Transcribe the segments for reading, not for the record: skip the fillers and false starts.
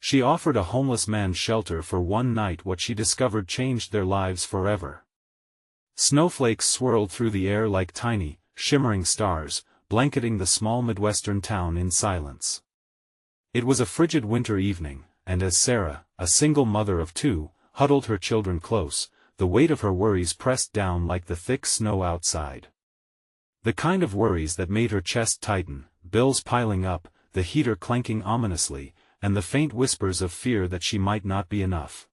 She offered a homeless man shelter for one night. What she discovered changed their lives forever. Snowflakes swirled through the air like tiny, shimmering stars, blanketing the small Midwestern town in silence. It was a frigid winter evening, and as Sarah, a single mother of two, huddled her children close, the weight of her worries pressed down like the thick snow outside. The kind of worries that made her chest tighten, bills piling up, the heater clanking ominously, and the faint whispers of fear that she might not be enough.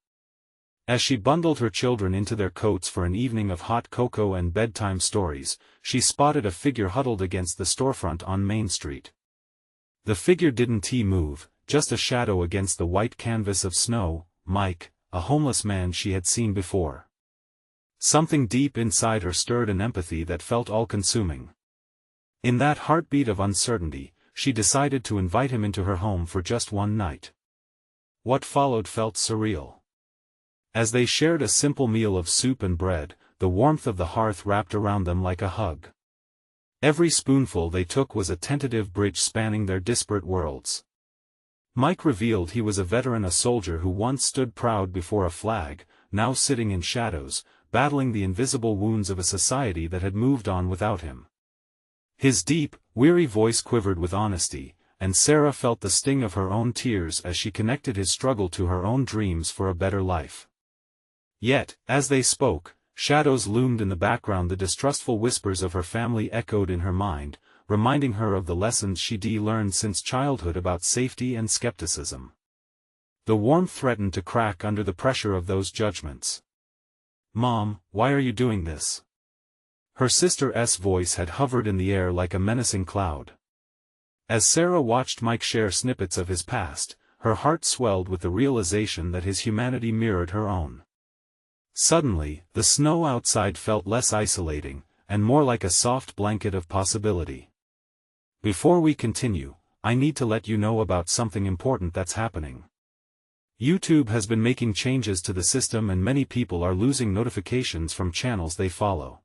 As she bundled her children into their coats for an evening of hot cocoa and bedtime stories, she spotted a figure huddled against the storefront on Main Street. The figure didn't move, just a shadow against the white canvas of snow. Mike, a homeless man she had seen before. Something deep inside her stirred an empathy that felt all-consuming. In that heartbeat of uncertainty, she decided to invite him into her home for just one night. What followed felt surreal. As they shared a simple meal of soup and bread, the warmth of the hearth wrapped around them like a hug. Every spoonful they took was a tentative bridge spanning their disparate worlds. Mike revealed he was a veteran, a soldier who once stood proud before a flag, now sitting in shadows, battling the invisible wounds of a society that had moved on without him. His deep, weary voice quivered with honesty, and Sarah felt the sting of her own tears as she connected his struggle to her own dreams for a better life. Yet, as they spoke, shadows loomed in the background. The distrustful whispers of her family echoed in her mind, reminding her of the lessons she'd learned since childhood about safety and skepticism. The warmth threatened to crack under the pressure of those judgments. "Mom, why are you doing this?" Her sister's voice had hovered in the air like a menacing cloud. As Sarah watched Mike share snippets of his past, her heart swelled with the realization that his humanity mirrored her own. Suddenly, the snow outside felt less isolating, and more like a soft blanket of possibility. "Before we continue, I need to let you know about something important that's happening. YouTube has been making changes to the system and many people are losing notifications from channels they follow.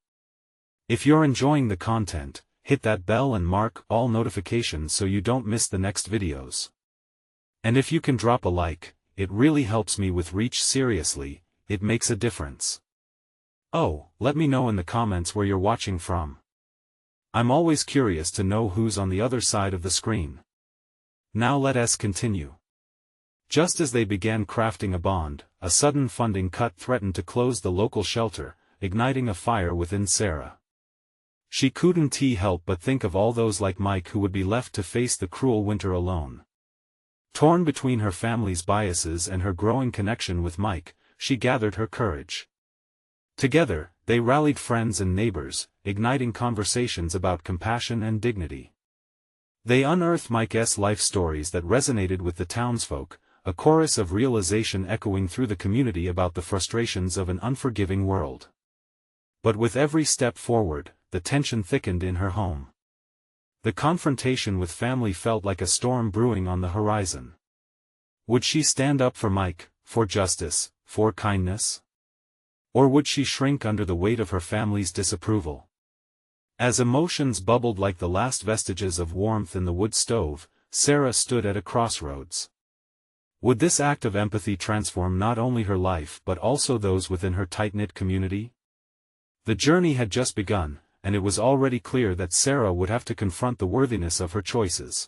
If you're enjoying the content, hit that bell and mark all notifications so you don't miss the next videos. And if you can drop a like, it really helps me with reach. Seriously, it makes a difference. Oh, let me know in the comments where you're watching from. I'm always curious to know who's on the other side of the screen. Now let us continue. Just as they began crafting a bond, a sudden funding cut threatened to close the local shelter, igniting a fire within Sarah. She couldn't help but think of all those like Mike who would be left to face the cruel winter alone. Torn between her family's biases and her growing connection with Mike, she gathered her courage. Together, they rallied friends and neighbors, igniting conversations about compassion and dignity. They unearthed Mike's life stories that resonated with the townsfolk, a chorus of realization echoing through the community about the frustrations of an unforgiving world. But with every step forward, the tension thickened in her home. The confrontation with family felt like a storm brewing on the horizon. Would she stand up for Mike, for justice, for kindness? Or would she shrink under the weight of her family's disapproval? As emotions bubbled like the last vestiges of warmth in the wood stove, Sarah stood at a crossroads. Would this act of empathy transform not only her life but also those within her tight-knit community? The journey had just begun, and it was already clear that Sarah would have to confront the worthiness of her choices.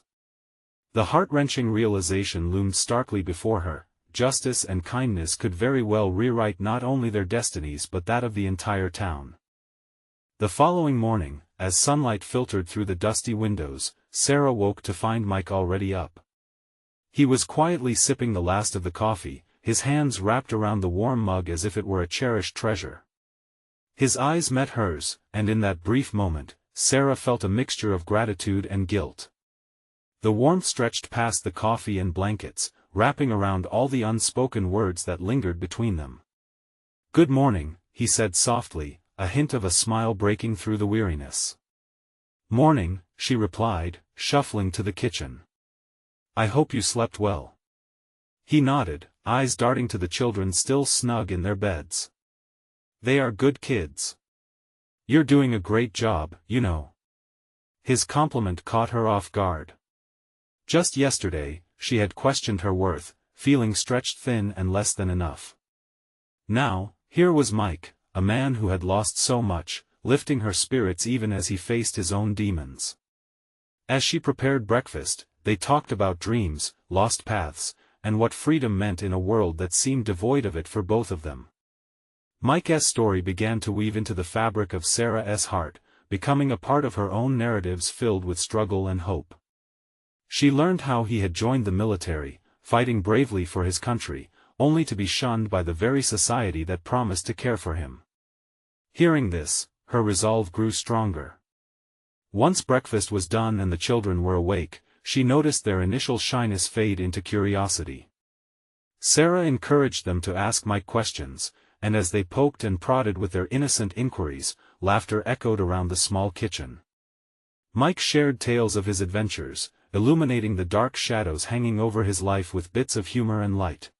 The heart-wrenching realization loomed starkly before her: justice and kindness could very well rewrite not only their destinies but that of the entire town. The following morning, as sunlight filtered through the dusty windows, Sarah woke to find Mike already up. He was quietly sipping the last of the coffee, his hands wrapped around the warm mug as if it were a cherished treasure. His eyes met hers, and in that brief moment, Sarah felt a mixture of gratitude and guilt. The warmth stretched past the coffee and blankets, wrapping around all the unspoken words that lingered between them. "Good morning," he said softly, a hint of a smile breaking through the weariness. "Morning," she replied, shuffling to the kitchen. "I hope you slept well." He nodded, eyes darting to the children still snug in their beds. "They are good kids. You're doing a great job, you know." His compliment caught her off guard. Just yesterday, she had questioned her worth, feeling stretched thin and less than enough. Now, here was Mike, a man who had lost so much, lifting her spirits even as he faced his own demons. As she prepared breakfast, they talked about dreams, lost paths, and what freedom meant in a world that seemed devoid of it for both of them. Mike's story began to weave into the fabric of Sarah's heart, becoming a part of her own narratives filled with struggle and hope. She learned how he had joined the military, fighting bravely for his country, only to be shunned by the very society that promised to care for him. Hearing this, her resolve grew stronger. Once breakfast was done and the children were awake, she noticed their initial shyness fade into curiosity. Sarah encouraged them to ask Mike questions, and as they poked and prodded with their innocent inquiries, laughter echoed around the small kitchen. Mike shared tales of his adventures, illuminating the dark shadows hanging over his life with bits of humor and light.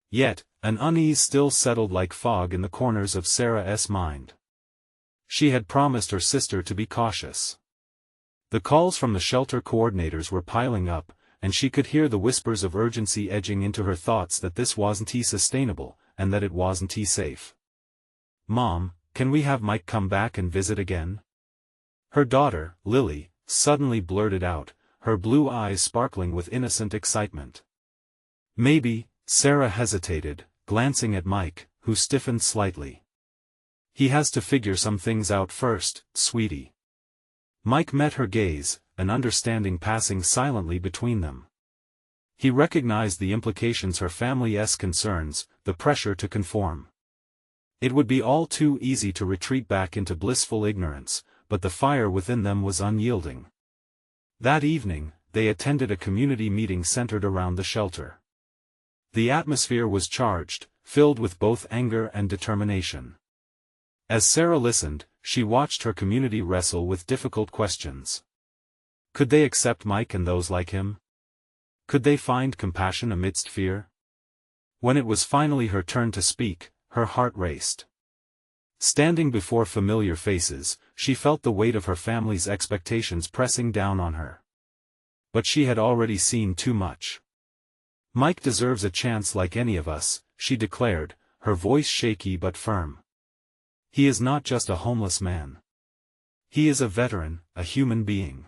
Yet, an unease still settled like fog in the corners of Sarah's mind. She had promised her sister to be cautious. The calls from the shelter coordinators were piling up, and she could hear the whispers of urgency edging into her thoughts that this wasn't sustainable, and that it wasn't safe. "Mom, can we have Mike come back and visit again?" Her daughter, Lily, suddenly blurted out, her blue eyes sparkling with innocent excitement. "Maybe," Sarah hesitated, glancing at Mike, who stiffened slightly. "He has to figure some things out first, sweetie." Mike met her gaze, an understanding passing silently between them. He recognized the implications her family's concerns, the pressure to conform. It would be all too easy to retreat back into blissful ignorance, but the fire within them was unyielding. That evening, they attended a community meeting centered around the shelter. The atmosphere was charged, filled with both anger and determination. As Sarah listened, she watched her community wrestle with difficult questions. Could they accept Mike and those like him? Could they find compassion amidst fear? When it was finally her turn to speak, her heart raced. Standing before familiar faces, she felt the weight of her family's expectations pressing down on her. But she had already seen too much. "Mike deserves a chance like any of us," she declared, her voice shaky but firm. "He is not just a homeless man. He is a veteran, a human being."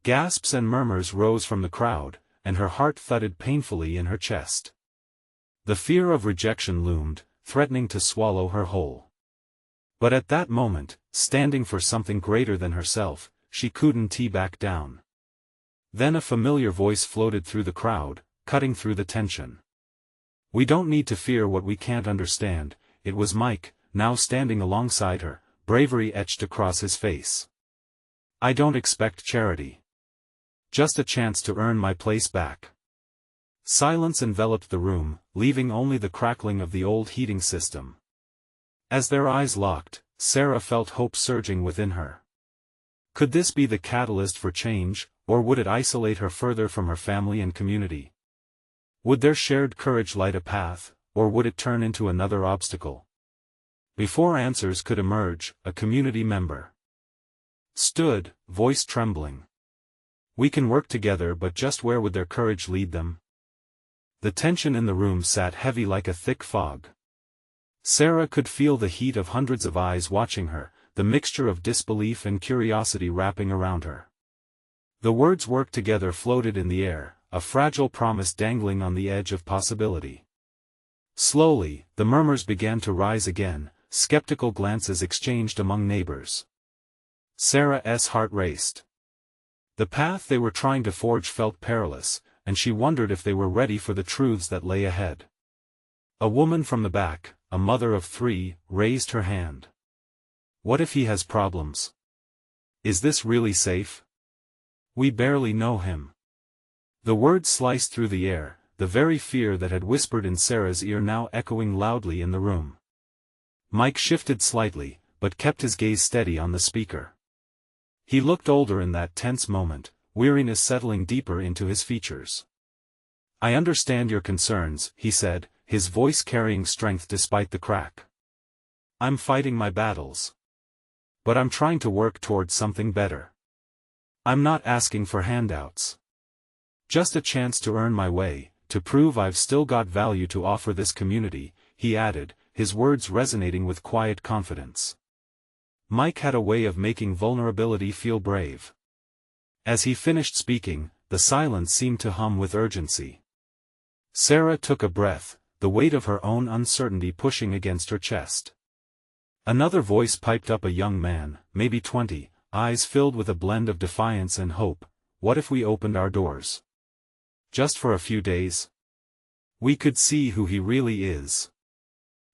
Gasps and murmurs rose from the crowd, and her heart thudded painfully in her chest. The fear of rejection loomed, threatening to swallow her whole. But at that moment, standing for something greater than herself, she couldn't back down. Then a familiar voice floated through the crowd, cutting through the tension. "We don't need to fear what we can't understand." It was Mike, now standing alongside her, bravery etched across his face. "I don't expect charity. Just a chance to earn my place back." Silence enveloped the room, leaving only the crackling of the old heating system. As their eyes locked, Sarah felt hope surging within her. Could this be the catalyst for change, or would it isolate her further from her family and community? Would their shared courage light a path, or would it turn into another obstacle? Before answers could emerge, a community member stood, voice trembling. "We can work together, but just where would their courage lead them?" The tension in the room sat heavy like a thick fog. Sarah could feel the heat of hundreds of eyes watching her, the mixture of disbelief and curiosity wrapping around her. The words "work together" floated in the air, a fragile promise dangling on the edge of possibility. Slowly, the murmurs began to rise again, skeptical glances exchanged among neighbors. Sarah's heart raced. The path they were trying to forge felt perilous, and she wondered if they were ready for the truths that lay ahead. A woman from the back, a mother of 3, raised her hand. "What if he has problems? Is this really safe? We barely know him." The words sliced through the air, the very fear that had whispered in Sarah's ear now echoing loudly in the room. Mike shifted slightly, but kept his gaze steady on the speaker. He looked older in that tense moment, weariness settling deeper into his features. "I understand your concerns," he said, his voice carrying strength despite the crack. "I'm fighting my battles. But I'm trying to work towards something better. I'm not asking for handouts. Just a chance to earn my way, to prove I've still got value to offer this community," he added, his words resonating with quiet confidence. Mike had a way of making vulnerability feel brave. As he finished speaking, the silence seemed to hum with urgency. Sarah took a breath, the weight of her own uncertainty pushing against her chest. Another voice piped up, a young man, maybe 20, eyes filled with a blend of defiance and hope. "What if we opened our doors? Just for a few days? We could see who he really is."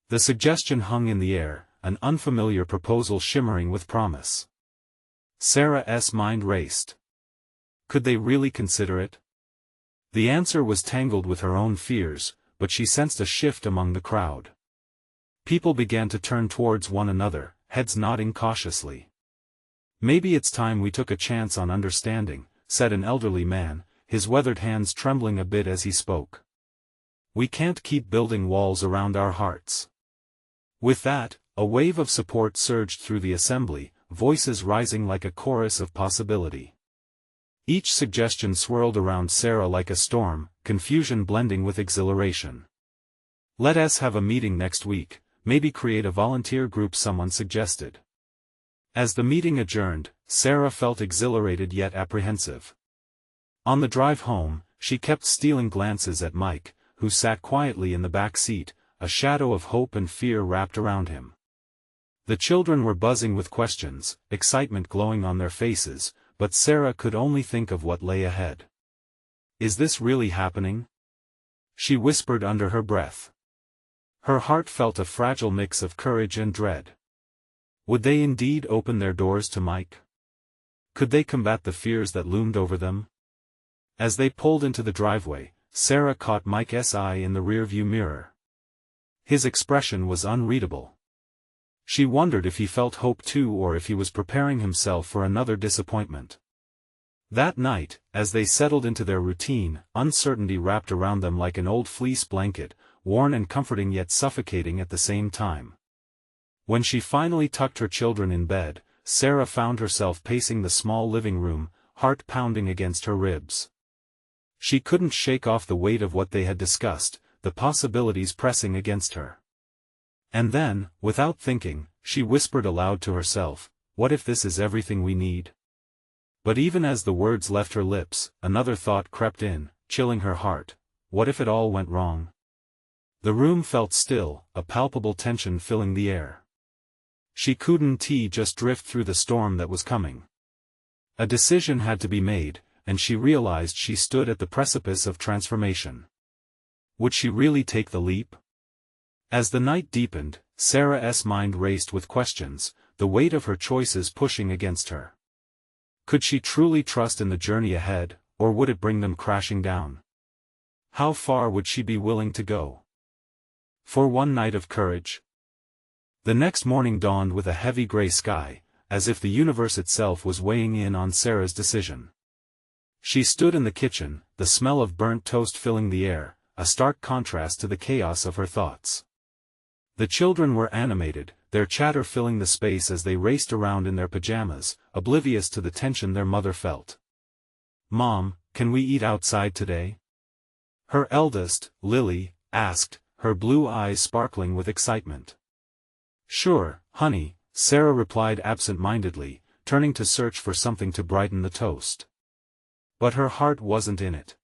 The suggestion hung in the air, an unfamiliar proposal shimmering with promise. Sarah's mind raced. Could they really consider it? The answer was tangled with her own fears, but she sensed a shift among the crowd. People began to turn towards one another, heads nodding cautiously. "Maybe it's time we took a chance on understanding," said an elderly man, his weathered hands trembling a bit as he spoke. "We can't keep building walls around our hearts." With that, a wave of support surged through the assembly, voices rising like a chorus of possibility. Each suggestion swirled around Sarah like a storm, confusion blending with exhilaration. "Let us have a meeting next week, maybe create a volunteer group," someone suggested. As the meeting adjourned, Sarah felt exhilarated yet apprehensive. On the drive home, she kept stealing glances at Mike, who sat quietly in the back seat, a shadow of hope and fear wrapped around him. The children were buzzing with questions, excitement glowing on their faces, but Sarah could only think of what lay ahead. "Is this really happening?" she whispered under her breath. Her heart felt a fragile mix of courage and dread. Would they indeed open their doors to Mike? Could they combat the fears that loomed over them? As they pulled into the driveway, Sarah caught Mike's eye in the rearview mirror. His expression was unreadable. She wondered if he felt hope too, or if he was preparing himself for another disappointment. That night, as they settled into their routine, uncertainty wrapped around them like an old fleece blanket, warm and comforting yet suffocating at the same time. When she finally tucked her children in bed, Sarah found herself pacing the small living room, heart pounding against her ribs. She couldn't shake off the weight of what they had discussed, the possibilities pressing against her. And then, without thinking, she whispered aloud to herself, "What if this is everything we need?" But even as the words left her lips, another thought crept in, chilling her heart. What if it all went wrong? The room felt still, a palpable tension filling the air. She couldn't just drift through the storm that was coming. A decision had to be made, and she realized she stood at the precipice of transformation. Would she really take the leap? As the night deepened, Sarah's mind raced with questions, the weight of her choices pushing against her. Could she truly trust in the journey ahead, or would it bring them crashing down? How far would she be willing to go? For one night of courage? The next morning dawned with a heavy gray sky, as if the universe itself was weighing in on Sarah's decision. She stood in the kitchen, the smell of burnt toast filling the air, a stark contrast to the chaos of her thoughts. The children were animated, their chatter filling the space as they raced around in their pajamas, oblivious to the tension their mother felt. "Mom, can we eat outside today?" her eldest, Lily, asked, her blue eyes sparkling with excitement. "Sure, honey," Sarah replied absent-mindedly, turning to search for something to brighten the toast. But her heart wasn't in it.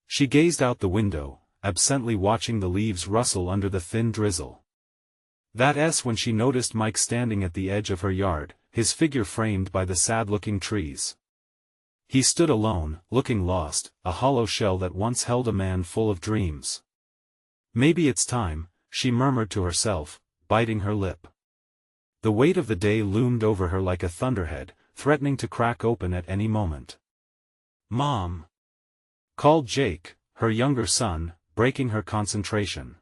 She gazed out the window, absently watching the leaves rustle under the thin drizzle. That's when she noticed Mike standing at the edge of her yard, his figure framed by the sad-looking trees. He stood alone, looking lost, a hollow shell that once held a man full of dreams. "Maybe it's time," she murmured to herself, biting her lip. The weight of the day loomed over her like a thunderhead, threatening to crack open at any moment. "Mom!" called Jake, her younger son, breaking her concentration.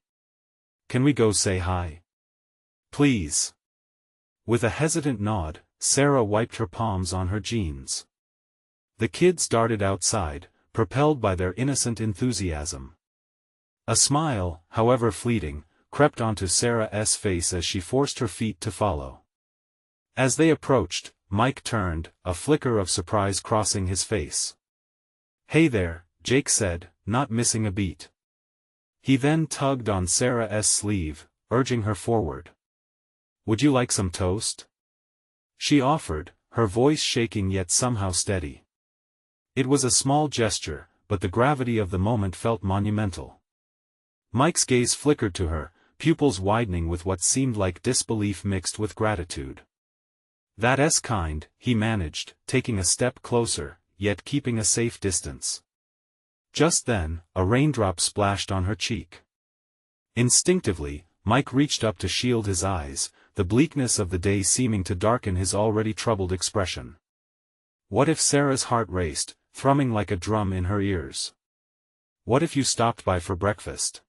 "Can we go say hi? Please?" With a hesitant nod, Sarah wiped her palms on her jeans. The kids darted outside, propelled by their innocent enthusiasm. A smile, however fleeting, crept onto Sarah's face as she forced her feet to follow. As they approached, Mike turned, a flicker of surprise crossing his face. "Hey there, Jake said, not missing a beat. He then tugged on Sarah's sleeve, urging her forward. Would you like some toast? She offered, her voice shaking yet somehow steady. It was a small gesture, but the gravity of the moment felt monumental. Mike's gaze flickered to her, pupils widening with what seemed like disbelief mixed with gratitude. That's kind, he managed, taking a step closer, yet keeping a safe distance. Just then, a raindrop splashed on her cheek. Instinctively, Mike reached up to shield his eyes, the bleakness of the day seeming to darken his already troubled expression. What if Sarah's heart raced, thrumming like a drum in her ears? What if you stopped by for breakfast?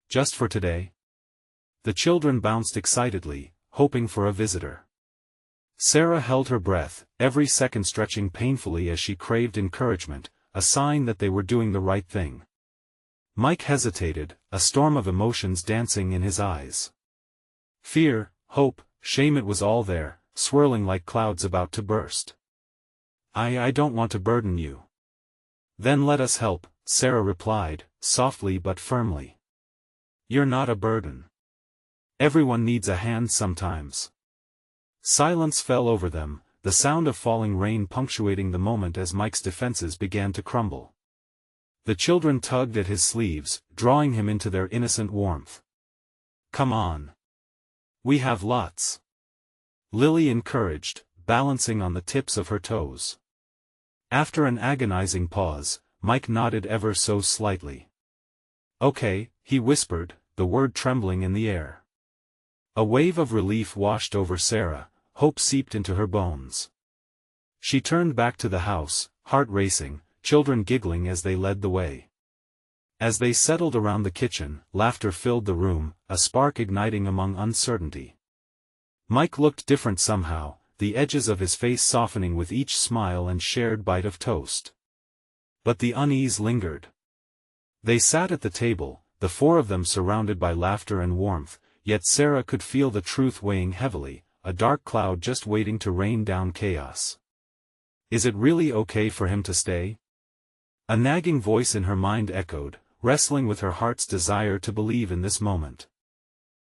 Just for today? The children bounced excitedly, hoping for a visitor. Sarah held her breath, every second stretching painfully as she craved encouragement, a sign that they were doing the right thing. Mike hesitated, a storm of emotions dancing in his eyes. Fear, hope, shame, it was all there, swirling like clouds about to burst. I don't want to burden you. Then let us help, Sarah replied, softly but firmly. You're not a burden. Everyone needs a hand sometimes. Silence fell over them, the sound of falling rain punctuating the moment as Mike's defenses began to crumble. The children tugged at his sleeves, drawing him into their innocent warmth. Come on. We have lots. Lily encouraged, balancing on the tips of her toes. After an agonizing pause, Mike nodded ever so slightly. Okay, he whispered, the word trembling in the air. A wave of relief washed over Sarah, hope seeped into her bones. She turned back to the house, heart racing, children giggling as they led the way. As they settled around the kitchen, laughter filled the room, a spark igniting among uncertainty. Mike looked different somehow, the edges of his face softening with each smile and shared bite of toast. But the unease lingered. They sat at the table, the four of them surrounded by laughter and warmth, yet Sarah could feel the truth weighing heavily, a dark cloud just waiting to rain down chaos. Is it really okay for him to stay? A nagging voice in her mind echoed, wrestling with her heart's desire to believe in this moment.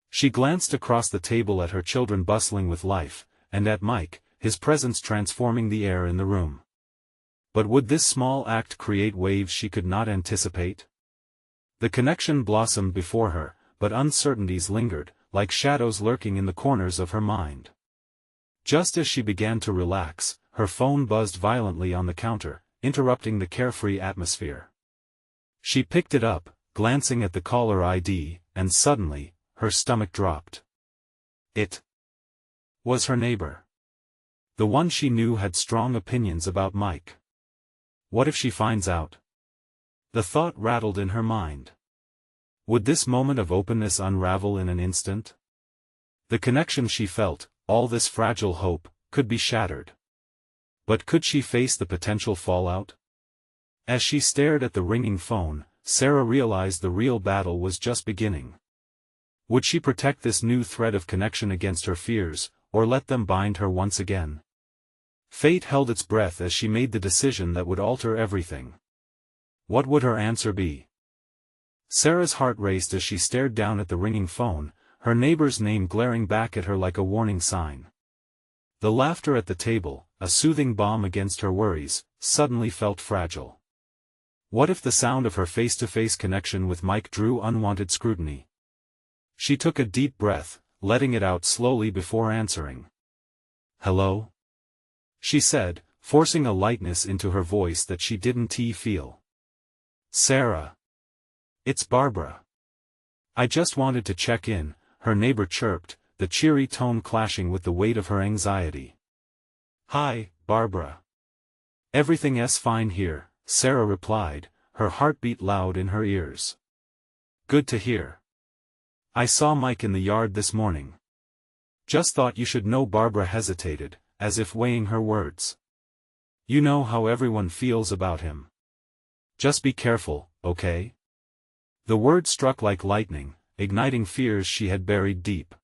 She glanced across the table at her children bustling with life, and at Mike, his presence transforming the air in the room. But would this small act create waves she could not anticipate? The connection blossomed before her, but uncertainties lingered, like shadows lurking in the corners of her mind. Just as she began to relax, her phone buzzed violently on the counter, interrupting the carefree atmosphere. She picked it up, glancing at the caller ID, and suddenly, her stomach dropped. It was her neighbor. The one she knew had strong opinions about Mike. What if she finds out? The thought rattled in her mind. Would this moment of openness unravel in an instant? The connection she felt, all this fragile hope, could be shattered. But could she face the potential fallout? As she stared at the ringing phone, Sarah realized the real battle was just beginning. Would she protect this new thread of connection against her fears, or let them bind her once again? Fate held its breath as she made the decision that would alter everything. What would her answer be? Sarah's heart raced as she stared down at the ringing phone, her neighbor's name glaring back at her like a warning sign. The laughter at the table, a soothing balm against her worries, suddenly felt fragile. What if the sound of her face-to-face connection with Mike drew unwanted scrutiny? She took a deep breath, letting it out slowly before answering. Hello? She said, forcing a lightness into her voice that she didn't feel. Sarah. It's Barbara. I just wanted to check in, her neighbor chirped, the cheery tone clashing with the weight of her anxiety. Hi, Barbara. Everything's fine here, Sarah replied, her heartbeat loud in her ears. Good to hear. I saw Mike in the yard this morning. Just thought you should know. Barbara hesitated, as if weighing her words. You know how everyone feels about him. Just be careful, okay? The word struck like lightning, igniting fears she had buried deep.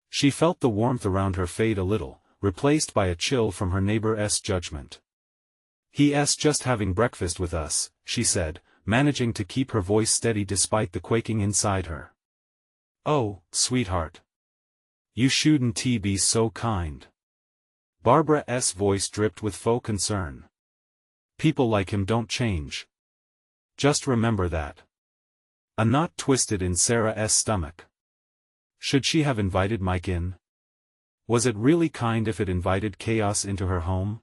She felt the warmth around her fade a little, replaced by a chill from her neighbor's judgment. He's just having breakfast with us, she said, managing to keep her voice steady despite the quaking inside her. "Oh, sweetheart. You shouldn't be so kind." Barbara's voice dripped with faux concern. "People like him don't change. Just remember that." A knot twisted in Sarah's stomach. Should she have invited Mike in? Was it really kind if it invited chaos into her home?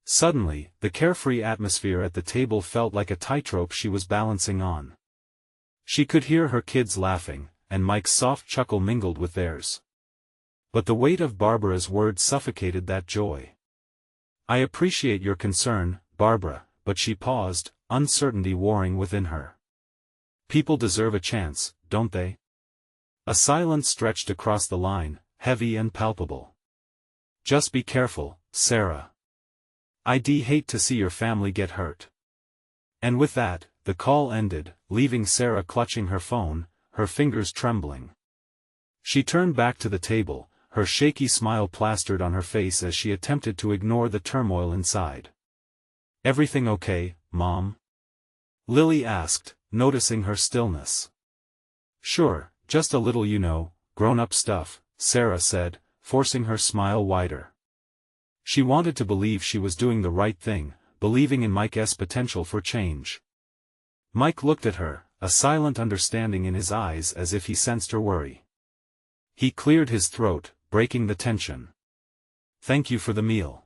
Suddenly, the carefree atmosphere at the table felt like a tightrope she was balancing on. She could hear her kids laughing, and Mike's soft chuckle mingled with theirs. But the weight of Barbara's words suffocated that joy. "I appreciate your concern, Barbara," but she paused, uncertainty warring within her. "People deserve a chance, don't they?" A silence stretched across the line, heavy and palpable. "Just be careful, Sarah. I'd hate to see your family get hurt." And with that, the call ended, leaving Sarah clutching her phone, her fingers trembling. She turned back to the table, her shaky smile plastered on her face as she attempted to ignore the turmoil inside. "Everything okay, Mom?" Lily asked, noticing her stillness. "Sure, just a little grown-up stuff," Sarah said, forcing her smile wider. She wanted to believe she was doing the right thing, believing in Mike's potential for change. Mike looked at her, a silent understanding in his eyes as if he sensed her worry. He cleared his throat, breaking the tension. "Thank you for the meal.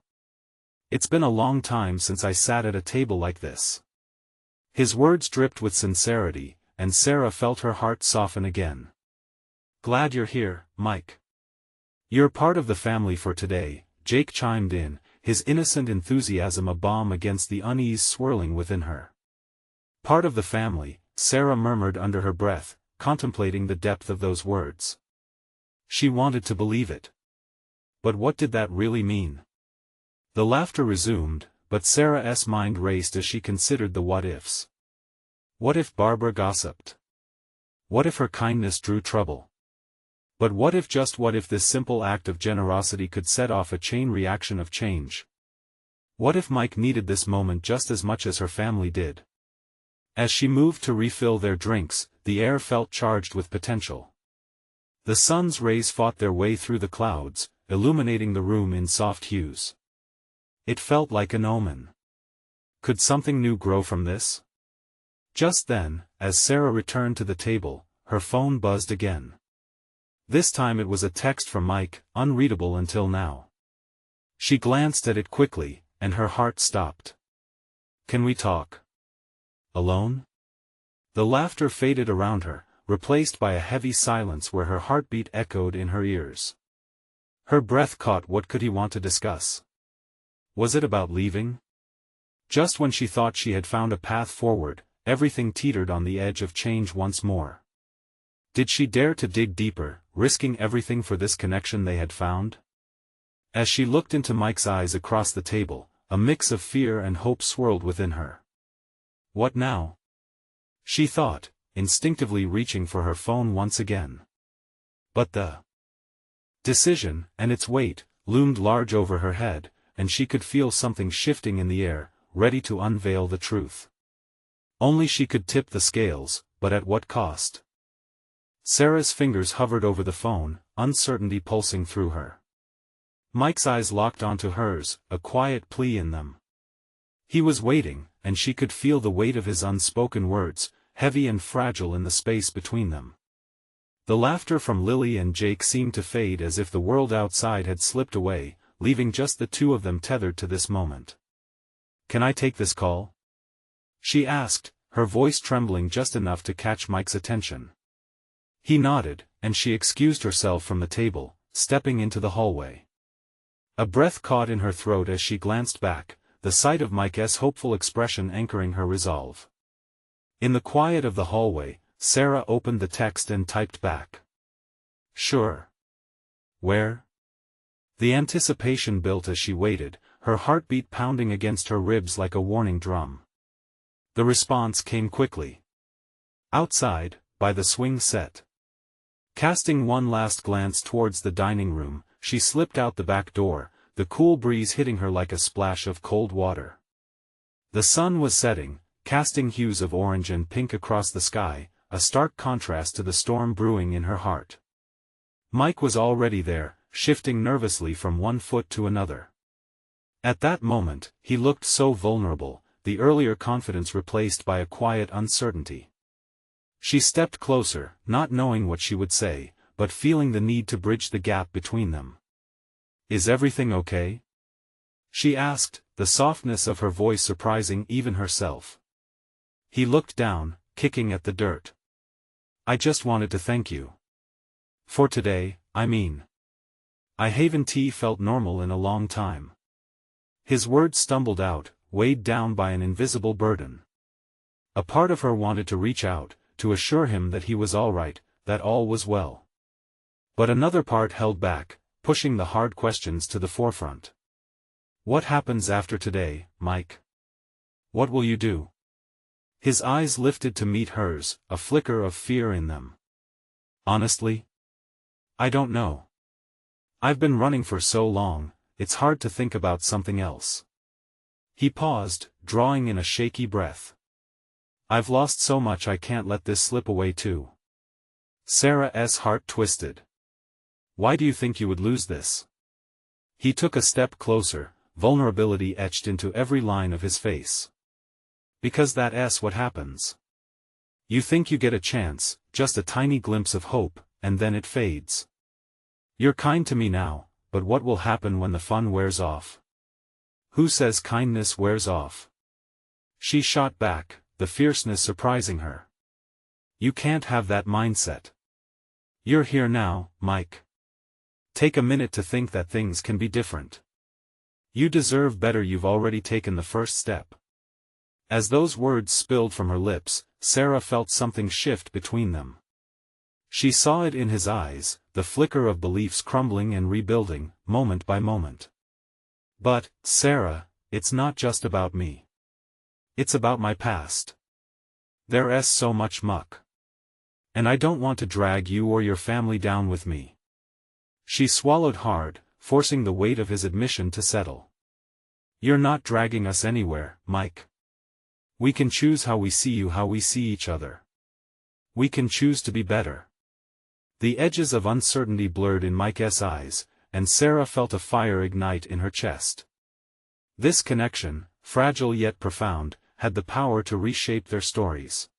It's been a long time since I sat at a table like this." His words dripped with sincerity, and Sarah felt her heart soften again. "Glad you're here, Mike. You're part of the family for today," Jake chimed in, his innocent enthusiasm a balm against the unease swirling within her. "Part of the family," Sarah murmured under her breath, contemplating the depth of those words. She wanted to believe it. But what did that really mean? The laughter resumed, but Sarah's mind raced as she considered the what-ifs. What if Barbara gossiped? What if her kindness drew trouble? But what if this simple act of generosity could set off a chain reaction of change? What if Mike needed this moment just as much as her family did? As she moved to refill their drinks, the air felt charged with potential. The sun's rays fought their way through the clouds, illuminating the room in soft hues. It felt like an omen. Could something new grow from this? Just then, as Sarah returned to the table, her phone buzzed again. This time it was a text from Mike, unreadable until now. She glanced at it quickly, and her heart stopped. "Can we talk? Alone?" The laughter faded around her, replaced by a heavy silence where her heartbeat echoed in her ears. Her breath caught. What could he want to discuss? Was it about leaving? Just when she thought she had found a path forward, everything teetered on the edge of change once more. Did she dare to dig deeper, risking everything for this connection they had found? As she looked into Mike's eyes across the table, a mix of fear and hope swirled within her. What now? She thought, instinctively reaching for her phone once again. But the decision, and its weight, loomed large over her head, and she could feel something shifting in the air, ready to unveil the truth. Only she could tip the scales, but at what cost? Sarah's fingers hovered over the phone, uncertainty pulsing through her. Mike's eyes locked onto hers, a quiet plea in them. He was waiting, and she could feel the weight of his unspoken words, heavy and fragile in the space between them. The laughter from Lily and Jake seemed to fade as if the world outside had slipped away, leaving just the two of them tethered to this moment. "Can I take this call?" she asked, her voice trembling just enough to catch Mike's attention. He nodded, and she excused herself from the table, stepping into the hallway. A breath caught in her throat as she glanced back, the sight of Mike's hopeful expression anchoring her resolve. In the quiet of the hallway, Sarah opened the text and typed back. "Sure. Where?" The anticipation built as she waited, her heartbeat pounding against her ribs like a warning drum. The response came quickly. "Outside, by the swing set." Casting one last glance towards the dining room, she slipped out the back door, the cool breeze hitting her like a splash of cold water. The sun was setting, casting hues of orange and pink across the sky, a stark contrast to the storm brewing in her heart. Mike was already there, shifting nervously from one foot to another. At that moment, he looked so vulnerable, the earlier confidence replaced by a quiet uncertainty. She stepped closer, not knowing what she would say, but feeling the need to bridge the gap between them. "Is everything okay?" she asked, the softness of her voice surprising even herself. He looked down, kicking at the dirt. "I just wanted to thank you. For today, I mean. I haven't felt normal in a long time." His words stumbled out, weighed down by an invisible burden. A part of her wanted to reach out, to assure him that he was all right, that all was well. But another part held back, pushing the hard questions to the forefront. "What happens after today, Mike? What will you do?" His eyes lifted to meet hers, a flicker of fear in them. "Honestly? I don't know. I've been running for so long, it's hard to think about something else." He paused, drawing in a shaky breath. "I've lost so much I can't let this slip away too." Sarah's heart twisted. "Why do you think you would lose this?" He took a step closer, vulnerability etched into every line of his face. "Because that's what happens. You think you get a chance, just a tiny glimpse of hope, and then it fades. You're kind to me now, but what will happen when the fun wears off?" "Who says kindness wears off?" She shot back, the fierceness surprising her. "You can't have that mindset. You're here now, Mike. Take a minute to think that things can be different. You deserve better. You've already taken the first step." As those words spilled from her lips, Sarah felt something shift between them. She saw it in his eyes, the flicker of beliefs crumbling and rebuilding, moment by moment. "But, Sarah, it's not just about me. It's about my past. There's so much muck. And I don't want to drag you or your family down with me." She swallowed hard, forcing the weight of his admission to settle. "You're not dragging us anywhere, Mike. We can choose how we see you, how we see each other. We can choose to be better." The edges of uncertainty blurred in Mike's eyes, and Sarah felt a fire ignite in her chest. This connection, fragile yet profound, had the power to reshape their stories.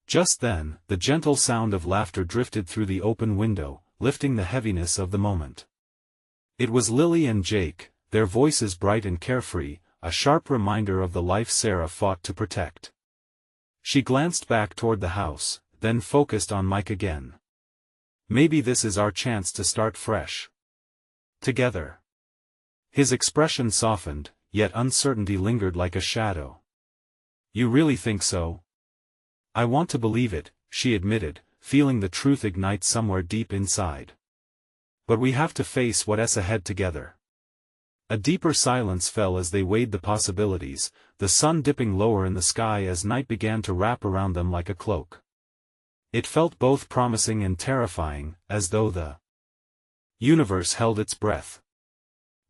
Just then, the gentle sound of laughter drifted through the open window, lifting the heaviness of the moment. It was Lily and Jake, their voices bright and carefree, a sharp reminder of the life Sarah fought to protect. She glanced back toward the house, then focused on Mike again. "Maybe this is our chance to start fresh. Together." His expression softened, yet uncertainty lingered like a shadow. "You really think so?" "I want to believe it," she admitted, feeling the truth ignite somewhere deep inside. "But we have to face what's ahead together." A deeper silence fell as they weighed the possibilities, the sun dipping lower in the sky as night began to wrap around them like a cloak. It felt both promising and terrifying, as though the universe held its breath.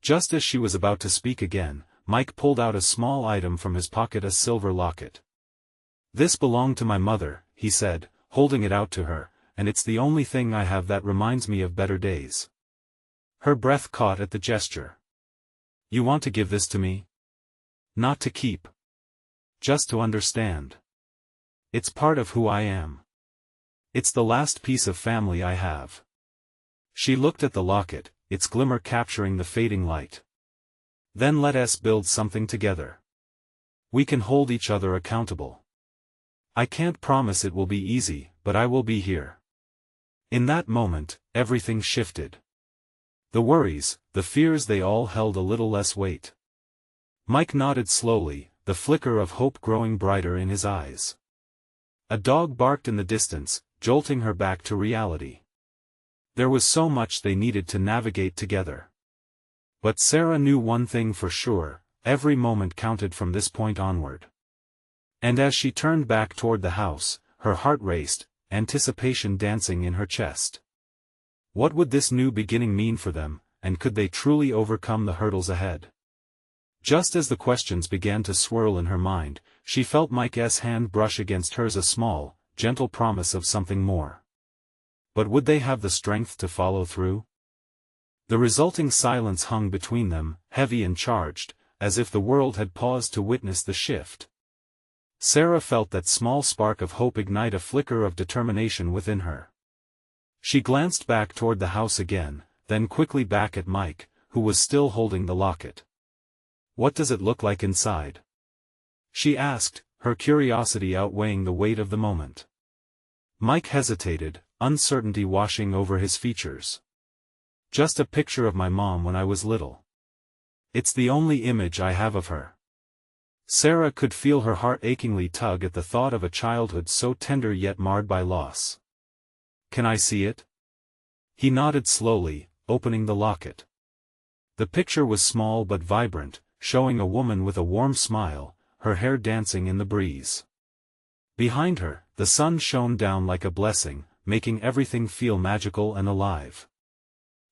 Just as she was about to speak again, Mike pulled out a small item from his pocket, a silver locket. "This belonged to my mother," he said, holding it out to her, "and it's the only thing I have that reminds me of better days." Her breath caught at the gesture. "You want to give this to me?" "Not to keep. Just to understand. It's part of who I am. It's the last piece of family I have." She looked at the locket, its glimmer capturing the fading light. "Then let us build something together. We can hold each other accountable. I can't promise it will be easy, but I will be here." In that moment, everything shifted. The worries, the fears, they all held a little less weight. Mike nodded slowly, the flicker of hope growing brighter in his eyes. A dog barked in the distance, jolting her back to reality. There was so much they needed to navigate together. But Sarah knew one thing for sure: every moment counted from this point onward. And as she turned back toward the house, her heart raced, anticipation dancing in her chest. What would this new beginning mean for them, and could they truly overcome the hurdles ahead? Just as the questions began to swirl in her mind, she felt Mike's hand brush against hers, a small, gentle promise of something more. But would they have the strength to follow through? The resulting silence hung between them, heavy and charged, as if the world had paused to witness the shift. Sarah felt that small spark of hope ignite a flicker of determination within her. She glanced back toward the house again, then quickly back at Mike, who was still holding the locket. "What does it look like inside?" she asked, her curiosity outweighing the weight of the moment. Mike hesitated, uncertainty washing over his features. "Just a picture of my mom when I was little. It's the only image I have of her." Sarah could feel her heart achingly tug at the thought of a childhood so tender yet marred by loss. "Can I see it?" He nodded slowly, opening the locket. The picture was small but vibrant, showing a woman with a warm smile, her hair dancing in the breeze. Behind her, the sun shone down like a blessing, making everything feel magical and alive.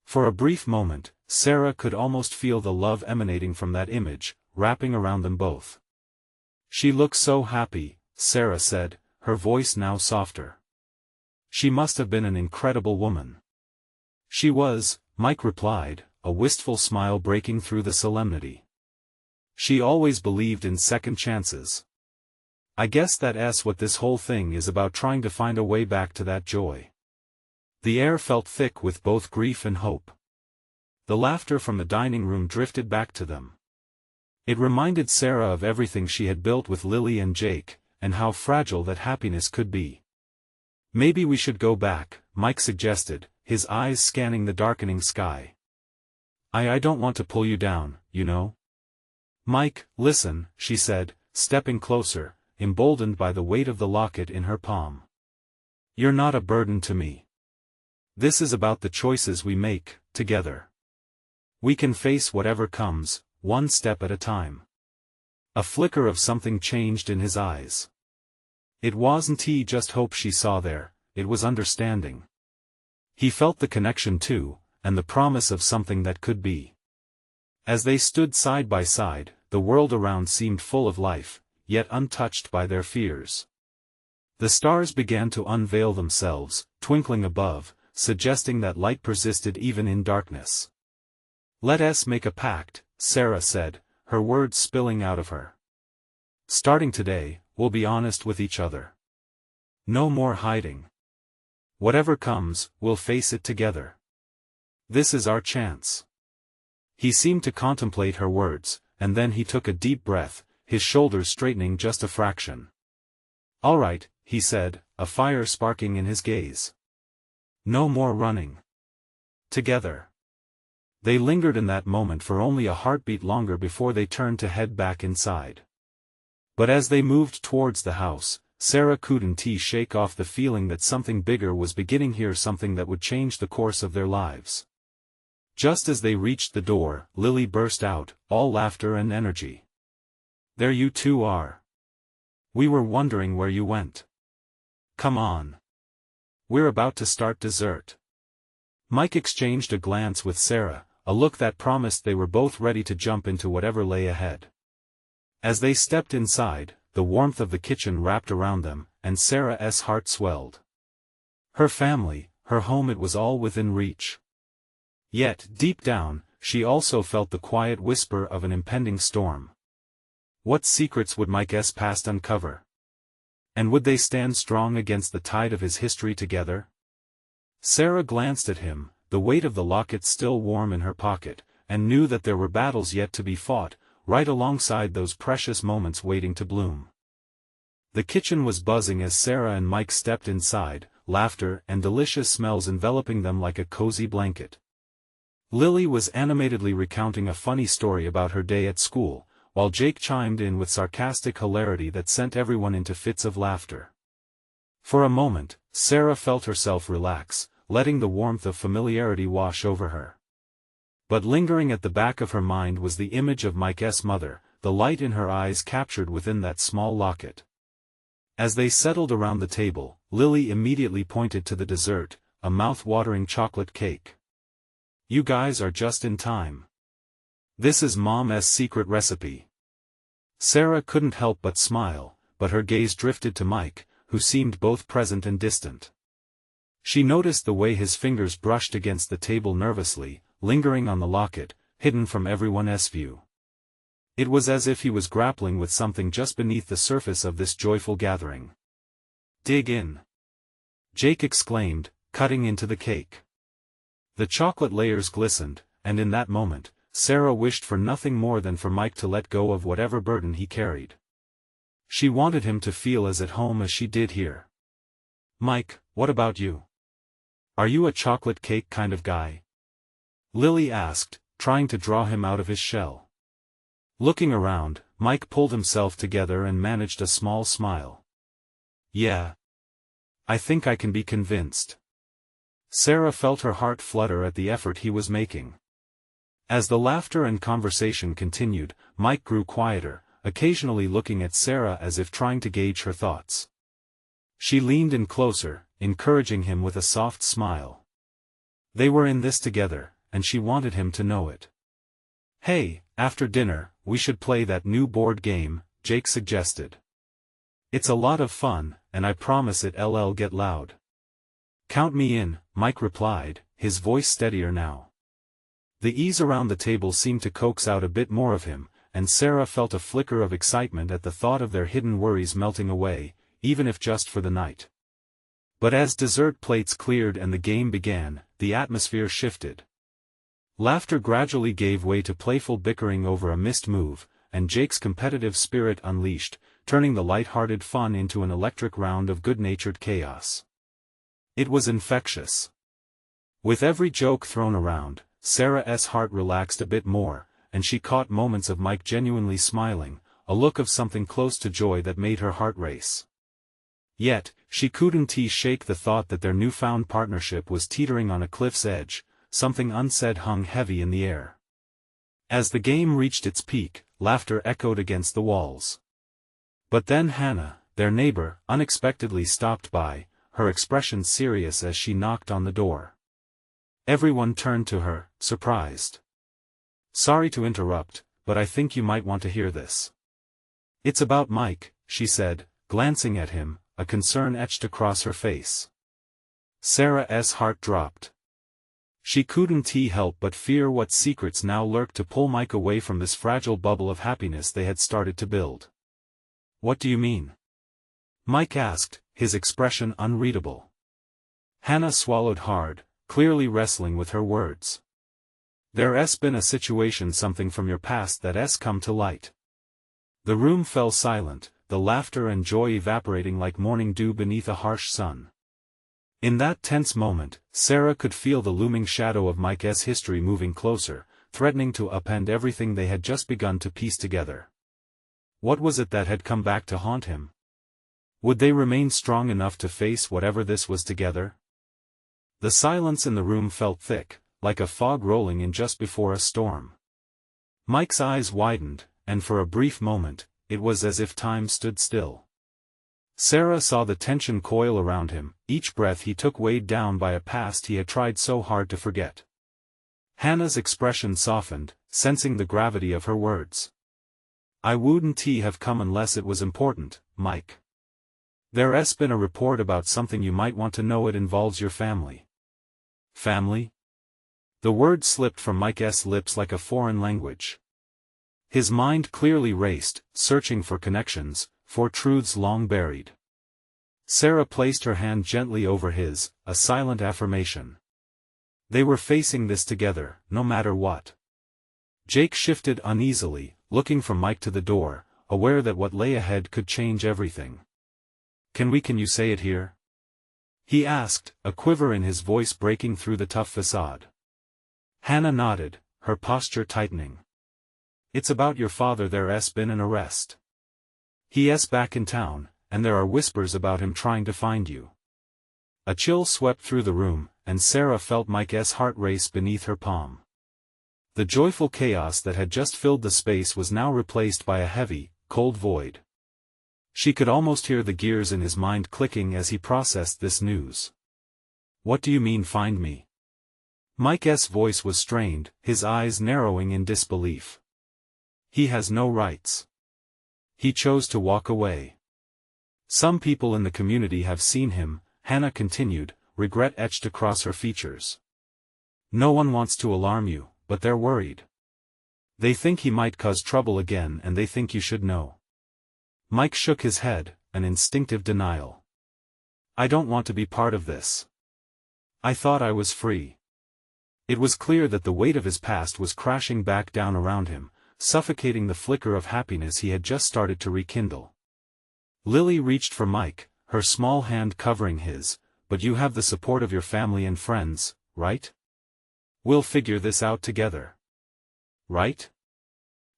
For a brief moment, Sarah could almost feel the love emanating from that image, wrapping around them both. "She looks so happy," Sarah said, her voice now softer. "She must have been an incredible woman." "She was," Mike replied, a wistful smile breaking through the solemnity. "She always believed in second chances. I guess that's what this whole thing is about, trying to find a way back to that joy." The air felt thick with both grief and hope. The laughter from the dining room drifted back to them. It reminded Sarah of everything she had built with Lily and Jake, and how fragile that happiness could be. "Maybe we should go back," Mike suggested, his eyes scanning the darkening sky. I don't want to pull you down, you know." "Mike, listen," she said, stepping closer, emboldened by the weight of the locket in her palm. "You're not a burden to me. This is about the choices we make, together. We can face whatever comes, one step at a time." A flicker of something changed in his eyes. It wasn't just hope she saw there, it was understanding. He felt the connection too, and the promise of something that could be. As they stood side by side, the world around seemed full of life, yet untouched by their fears. The stars began to unveil themselves, twinkling above, suggesting that light persisted even in darkness. "Let us make a pact," Sarah said, her words spilling out of her. "Starting today, we'll be honest with each other. No more hiding. Whatever comes, we'll face it together. This is our chance." He seemed to contemplate her words, and then he took a deep breath, his shoulders straightening just a fraction. "All right," he said, a fire sparking in his gaze. "No more running. Together." They lingered in that moment for only a heartbeat longer before they turned to head back inside. But as they moved towards the house, Sarah couldn't shake off the feeling that something bigger was beginning here, something that would change the course of their lives. Just as they reached the door, Lily burst out, all laughter and energy. "There you two are. We were wondering where you went. Come on. We're about to start dessert." Mike exchanged a glance with Sarah, a look that promised they were both ready to jump into whatever lay ahead. As they stepped inside, the warmth of the kitchen wrapped around them, and Sarah's heart swelled. Her family, her home, it was all within reach. Yet, deep down, she also felt the quiet whisper of an impending storm. What secrets would Mike's past uncover? And would they stand strong against the tide of his history together? Sarah glanced at him, the weight of the locket still warm in her pocket, and knew that there were battles yet to be fought, right alongside those precious moments waiting to bloom. The kitchen was buzzing as Sarah and Mike stepped inside, laughter and delicious smells enveloping them like a cozy blanket. Lily was animatedly recounting a funny story about her day at school, while Jake chimed in with sarcastic hilarity that sent everyone into fits of laughter. For a moment, Sarah felt herself relax, letting the warmth of familiarity wash over her. But lingering at the back of her mind was the image of Mike's mother, the light in her eyes captured within that small locket. As they settled around the table, Lily immediately pointed to the dessert, a mouth-watering chocolate cake. "You guys are just in time. This is Mom's secret recipe. Sarah couldn't help but smile, but her gaze drifted to Mike, who seemed both present and distant. She noticed the way his fingers brushed against the table nervously, lingering on the locket, hidden from everyone's view. It was as if he was grappling with something just beneath the surface of this joyful gathering. "Dig in!" Jake exclaimed, cutting into the cake. The chocolate layers glistened, and in that moment, Sarah wished for nothing more than for Mike to let go of whatever burden he carried. She wanted him to feel as at home as she did here. "Mike, what about you? Are you a chocolate cake kind of guy?" Lily asked, trying to draw him out of his shell. Looking around, Mike pulled himself together and managed a small smile. "Yeah. I think I can be convinced." Sarah felt her heart flutter at the effort he was making. As the laughter and conversation continued, Mike grew quieter, occasionally looking at Sarah as if trying to gauge her thoughts. She leaned in closer, encouraging him with a soft smile. They were in this together, and she wanted him to know it. "Hey, after dinner, we should play that new board game," Jake suggested. "It's a lot of fun, and I promise it'll get loud." "Count me in," Mike replied, his voice steadier now. The ease around the table seemed to coax out a bit more of him, and Sarah felt a flicker of excitement at the thought of their hidden worries melting away, even if just for the night. But as dessert plates cleared and the game began, the atmosphere shifted. Laughter gradually gave way to playful bickering over a missed move, and Jake's competitive spirit unleashed, turning the light-hearted fun into an electric round of good-natured chaos. It was infectious. With every joke thrown around, Sarah's heart relaxed a bit more, and she caught moments of Mike genuinely smiling, a look of something close to joy that made her heart race. Yet, she couldn't shake the thought that their newfound partnership was teetering on a cliff's edge. Something unsaid hung heavy in the air. As the game reached its peak, laughter echoed against the walls. But then Hannah, their neighbor, unexpectedly stopped by, her expression serious as she knocked on the door. Everyone turned to her, surprised. "Sorry to interrupt, but I think you might want to hear this." "It's about Mike," she said, glancing at him, a concern etched across her face. Sarah's heart dropped. She couldn't help but fear what secrets now lurked to pull Mike away from this fragile bubble of happiness they had started to build. "What do you mean?" Mike asked, his expression unreadable. Hannah swallowed hard, clearly wrestling with her words. "There's been a situation, something from your past that's come to light." The room fell silent, the laughter and joy evaporating like morning dew beneath a harsh sun. In that tense moment, Sarah could feel the looming shadow of Mike's history moving closer, threatening to upend everything they had just begun to piece together. What was it that had come back to haunt him? Would they remain strong enough to face whatever this was together? The silence in the room felt thick, like a fog rolling in just before a storm. Mike's eyes widened, and for a brief moment, it was as if time stood still. Sarah saw the tension coil around him, each breath he took weighed down by a past he had tried so hard to forget. Hannah's expression softened, sensing the gravity of her words. "I wouldn't have come unless it was important, Mike. There's been a report about something you might want to know. It involves your family." "Family?" The word slipped from Mike's lips like a foreign language. His mind clearly raced, searching for connections, for truths long buried. Sarah placed her hand gently over his, a silent affirmation. They were facing this together, no matter what. Jake shifted uneasily, looking from Mike to the door, aware that what lay ahead could change everything. Can you say it here?" he asked, a quiver in his voice breaking through the tough facade. Hannah nodded, her posture tightening. "It's about your father. There's been an arrest. He's back in town, and there are whispers about him trying to find you." A chill swept through the room, and Sarah felt Mike's heart race beneath her palm. The joyful chaos that had just filled the space was now replaced by a heavy, cold void. She could almost hear the gears in his mind clicking as he processed this news. "What do you mean, find me?" Mike's voice was strained, his eyes narrowing in disbelief. He has no rights. He chose to walk away. Some people in the community have seen him, Hannah continued, regret etched across her features. No one wants to alarm you, but they're worried. They think he might cause trouble again and they think you should know. Mike shook his head, an instinctive denial. I don't want to be part of this. I thought I was free. It was clear that the weight of his past was crashing back down around him, suffocating the flicker of happiness he had just started to rekindle. Lily reached for Mike, her small hand covering his, but you have the support of your family and friends, right? We'll figure this out together. Right?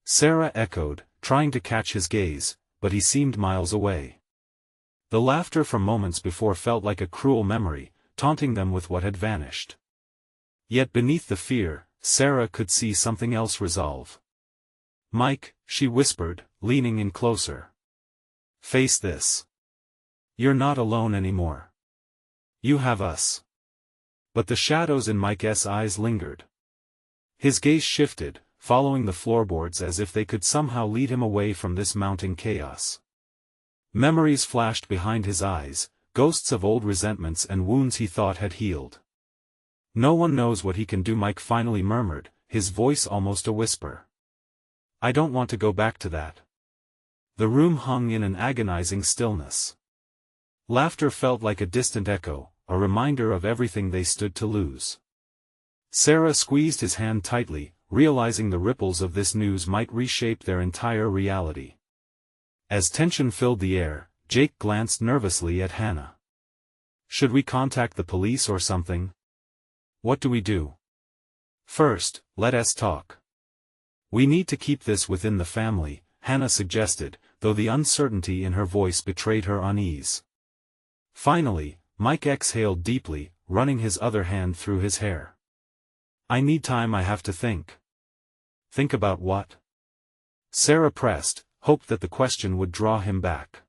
Sarah echoed, trying to catch his gaze, but he seemed miles away. The laughter from moments before felt like a cruel memory, taunting them with what had vanished. Yet beneath the fear, Sarah could see something else resolve. Mike, she whispered, leaning in closer. Face this. You're not alone anymore. You have us. But the shadows in Mike's eyes lingered. His gaze shifted, following the floorboards as if they could somehow lead him away from this mounting chaos. Memories flashed behind his eyes, ghosts of old resentments and wounds he thought had healed. No one knows what he can do, Mike finally murmured, his voice almost a whisper. I don't want to go back to that. The room hung in an agonizing stillness. Laughter felt like a distant echo, a reminder of everything they stood to lose. Sarah squeezed his hand tightly, realizing the ripples of this news might reshape their entire reality. As tension filled the air, Jake glanced nervously at Hannah. Should we contact the police or something? What do we do? First, let us talk. We need to keep this within the family, Hannah suggested, though the uncertainty in her voice betrayed her unease. Finally, Mike exhaled deeply, running his other hand through his hair. I need time, I have to think. Think about what? Sarah pressed, hoped that the question would draw him back.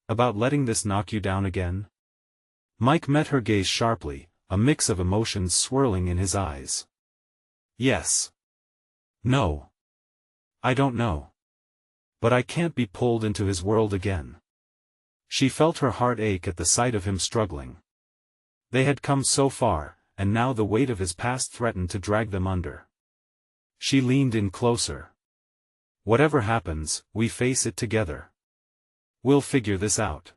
About letting this knock you down again? Mike met her gaze sharply, a mix of emotions swirling in his eyes. Yes. No. I don't know. But I can't be pulled into his world again. She felt her heart ache at the sight of him struggling. They had come so far, and now the weight of his past threatened to drag them under. She leaned in closer. Whatever happens, we face it together. We'll figure this out.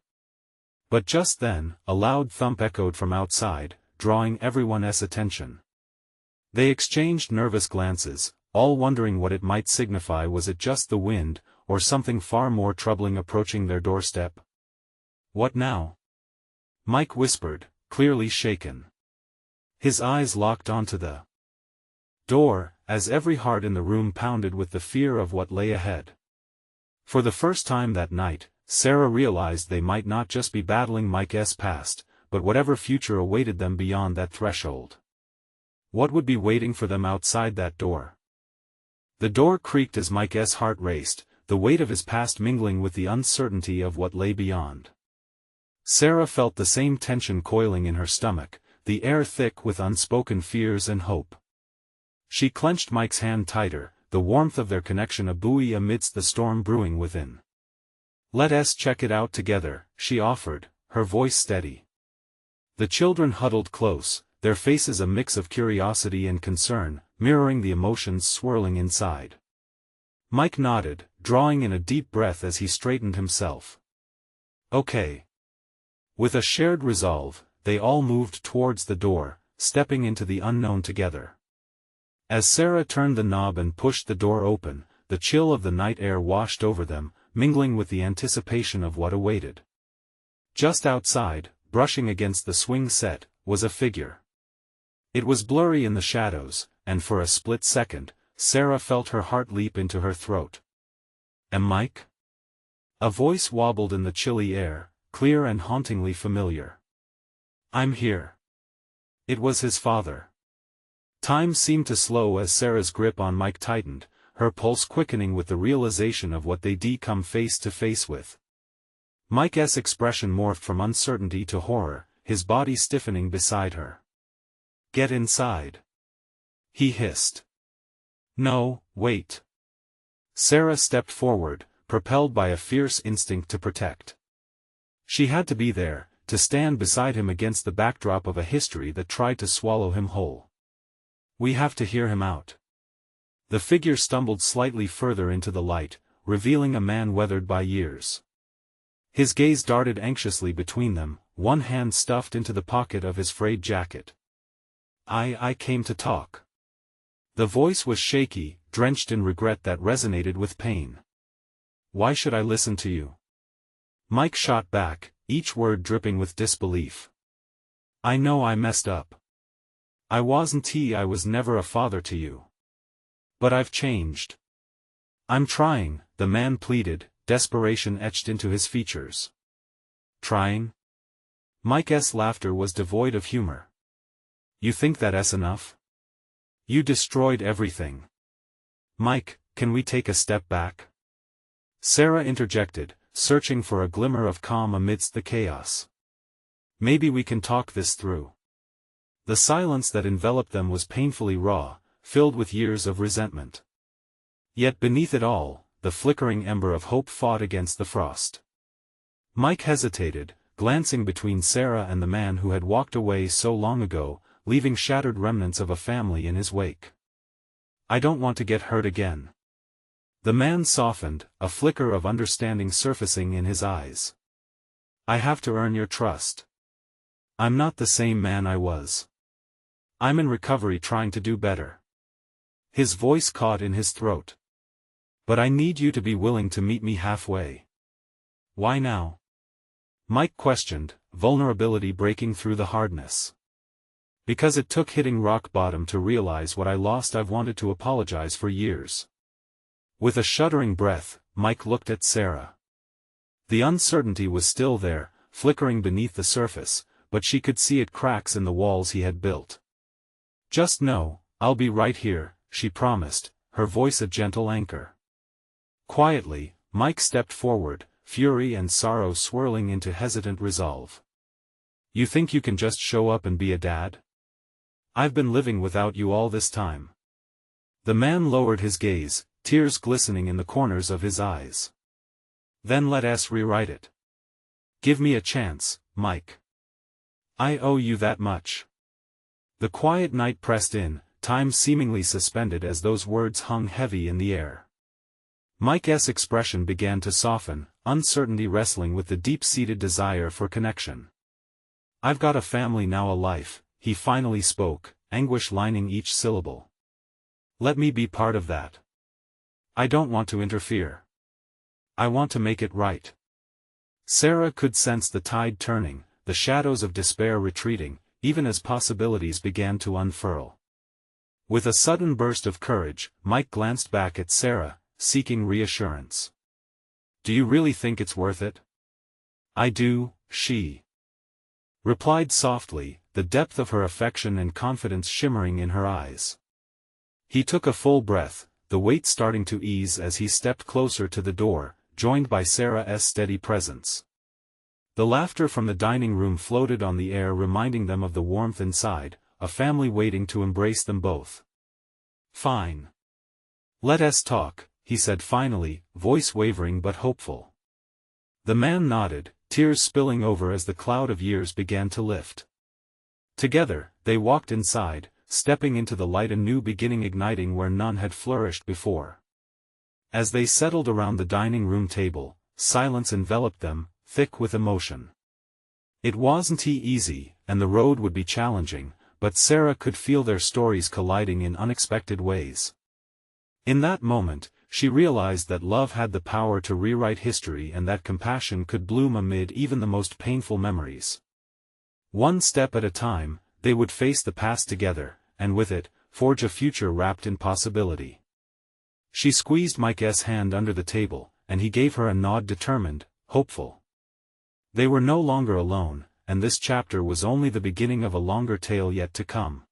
But just then, a loud thump echoed from outside, drawing everyone's attention. They exchanged nervous glances, all wondering what it might signify. Was it just the wind, or something far more troubling approaching their doorstep? What now? Mike whispered, clearly shaken. His eyes locked onto the door, as every heart in the room pounded with the fear of what lay ahead. For the first time that night, Sarah realized they might not just be battling Mike's past, but whatever future awaited them beyond that threshold. What would be waiting for them outside that door? The door creaked as Mike's heart raced, the weight of his past mingling with the uncertainty of what lay beyond. Sarah felt the same tension coiling in her stomach, the air thick with unspoken fears and hope. She clenched Mike's hand tighter, the warmth of their connection a buoy amidst the storm brewing within. Let us check it out together, she offered, her voice steady. The children huddled close, their faces a mix of curiosity and concern, mirroring the emotions swirling inside. Mike nodded, drawing in a deep breath as he straightened himself. Okay. With a shared resolve, they all moved towards the door, stepping into the unknown together. As Sarah turned the knob and pushed the door open, the chill of the night air washed over them, mingling with the anticipation of what awaited. Just outside, brushing against the swing set, was a figure. It was blurry in the shadows, and for a split second, Sarah felt her heart leap into her throat. "Am Mike?" A voice wobbled in the chilly air, clear and hauntingly familiar. "I'm here." It was his father. Time seemed to slow as Sarah's grip on Mike tightened, her pulse quickening with the realization of what they'd come face to face with. Mike's expression morphed from uncertainty to horror, his body stiffening beside her. Get inside. He hissed. No, wait. Sarah stepped forward, propelled by a fierce instinct to protect. She had to be there, to stand beside him against the backdrop of a history that tried to swallow him whole. We have to hear him out. The figure stumbled slightly further into the light, revealing a man weathered by years. His gaze darted anxiously between them, one hand stuffed into the pocket of his frayed jacket. I came to talk. The voice was shaky, drenched in regret that resonated with pain. Why should I listen to you? Mike shot back, each word dripping with disbelief. I know I messed up. I was never a father to you. But I've changed. I'm trying, the man pleaded, desperation etched into his features. Trying? Mike's laughter was devoid of humor. You think that's enough? You destroyed everything. Mike, can we take a step back? Sarah interjected, searching for a glimmer of calm amidst the chaos. Maybe we can talk this through. The silence that enveloped them was painfully raw, filled with years of resentment. Yet beneath it all, the flickering ember of hope fought against the frost. Mike hesitated, glancing between Sarah and the man who had walked away so long ago, leaving shattered remnants of a family in his wake. I don't want to get hurt again. The man softened, a flicker of understanding surfacing in his eyes. I have to earn your trust. I'm not the same man I was. I'm in recovery trying to do better. His voice caught in his throat. But I need you to be willing to meet me halfway. Why now? Mike questioned, vulnerability breaking through the hardness. Because it took hitting rock bottom to realize what I lost. I've wanted to apologize for years. With a shuddering breath, Mike looked at Sarah. The uncertainty was still there, flickering beneath the surface, but she could see it cracks in the walls he had built. Just know, I'll be right here, she promised, her voice a gentle anchor. Quietly, Mike stepped forward, fury and sorrow swirling into hesitant resolve. You think you can just show up and be a dad? I've been living without you all this time. The man lowered his gaze, tears glistening in the corners of his eyes. Then let us rewrite it. Give me a chance, Mike. I owe you that much. The quiet night pressed in, time seemingly suspended as those words hung heavy in the air. Mike's expression began to soften, uncertainty wrestling with the deep-seated desire for connection. I've got a family now, a life, he finally spoke, anguish lining each syllable. Let me be part of that. I don't want to interfere. I want to make it right. Sarah could sense the tide turning, the shadows of despair retreating, even as possibilities began to unfurl. With a sudden burst of courage, Mike glanced back at Sarah, seeking reassurance. Do you really think it's worth it? I do, she replied softly, the depth of her affection and confidence shimmering in her eyes. He took a full breath, the weight starting to ease as he stepped closer to the door, joined by Sarah's steady presence. The laughter from the dining room floated on the air, reminding them of the warmth inside, a family waiting to embrace them both. Fine. Let us talk, he said finally, voice wavering but hopeful. The man nodded, tears spilling over as the cloud of years began to lift. Together, they walked inside, stepping into the light, a new beginning igniting where none had flourished before. As they settled around the dining room table, silence enveloped them, thick with emotion. It wasn't easy, and the road would be challenging, but Sarah could feel their stories colliding in unexpected ways. In that moment, she realized that love had the power to rewrite history and that compassion could bloom amid even the most painful memories. One step at a time, they would face the past together, and with it, forge a future wrapped in possibility. She squeezed Mike's hand under the table, and he gave her a nod, determined, hopeful. They were no longer alone, and this chapter was only the beginning of a longer tale yet to come.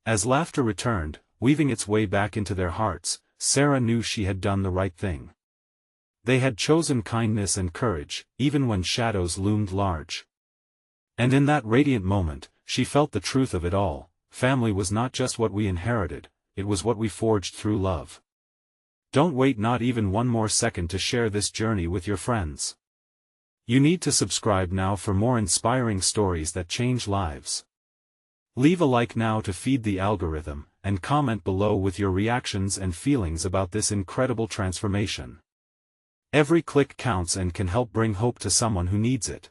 As laughter returned, weaving its way back into their hearts, Sarah knew she had done the right thing. They had chosen kindness and courage, even when shadows loomed large. And in that radiant moment, she felt the truth of it all. family was not just what we inherited, it was what we forged through love. Don't wait not even one more second to share this journey with your friends. You need to subscribe now for more inspiring stories that change lives. Leave a like now to feed the algorithm, and comment below with your reactions and feelings about this incredible transformation. Every click counts and can help bring hope to someone who needs it.